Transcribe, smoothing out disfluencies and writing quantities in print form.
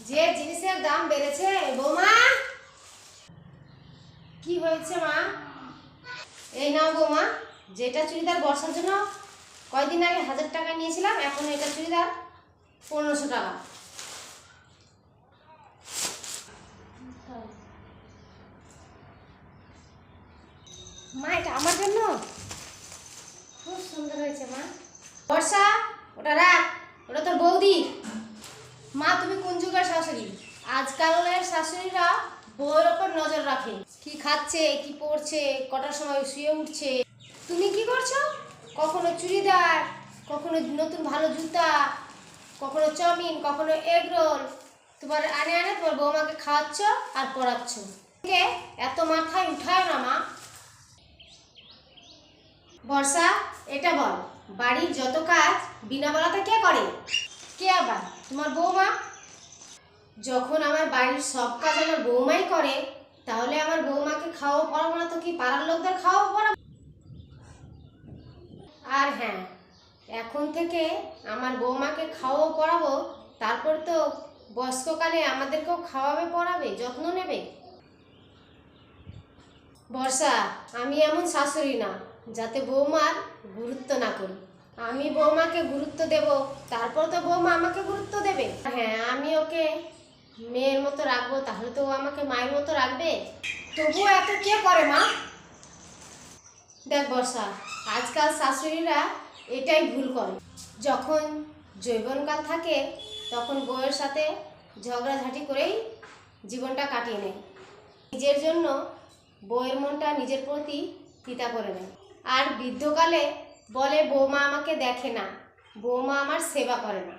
যে জিনিসের দাম বেড়েছে বৌমা। কি হয়েছে মা? এই নাও বৌমা, যেটা চুড়িদার বর্ষার জন্য কয়দিন আগে 1000 টাকা নিয়েছিলাম, এখন এটা চুড়িদার 1500 টাকা। মা এটা আমার জন্য খুব সুন্দর হয়েছে মা। বর্ষা, ওটা রাখ, ওটা তোর বৌদি। মা তুমি কোন যুগের শাশুড়ি? আজকালের শাশুড়িরা বউয়ের ওপর নজর রাখে, কি খাচ্ছে, কি পরছে, কটার সময় শুয়ে উঠছে। তুমি কি করছো? কখনো চুড়িদার, কখনো নতুন ভালো জুতা, কখনো চাউমিন, কখনো এগ রোল, তোমার আনে আনে তোমার বৌমাকে খাওয়াচ্ছ আর পড়াচ্ছ। এত মাথায় উঠায় না মা। বর্ষা, এটা বল, বাড়ির যত কাজ বিনা বলাতে কে করে? কে আবার? তোমার বৌমা। যখন আমার বাড়ির সব কাজ আমার বৌমাই করে, তাহলে আমার বৌমাকে খাওয়া পড়াবো না তো কি পাড়ার লোকদের খাওয়া পড়াবো? আর হ্যাঁ, এখন থেকে আমার বৌমাকে খাওয়াও পড়াবো, তারপর তো বয়স্ককালে আমাদেরকেও খাওয়াবে, পড়াবে, যত্ন নেবে। বর্ষা, আমি এমন শাশুড়ি না যাতে বৌমার গুরুত্ব না করি। আমি বৌমাকে গুরুত্ব দেব, তারপর তো বৌমা আমাকে গুরুত্ব দেবে। হ্যাঁ, আমি ওকে মেয়ের মতো রাখবো, তাহলে তো ও আমাকে মায়ের মতো রাখবে। তবুও এত কে করে মা? দেখ বর্ষা, আজকাল শাশুড়িরা এটাই ভুল করে। যখন যৌবনকাল থাকে তখন বউয়ের সাথে ঝগড়াঝাটি করেই জীবনটা কাটিয়ে নেয়। নিজের জন্য বউয়ের মনটা নিজের প্রতি তিতা করে নেয়। আর বৃদ্ধকালে বলে বৌমা আমাকে দেখে না, বৌমা আমার সেবা করে না।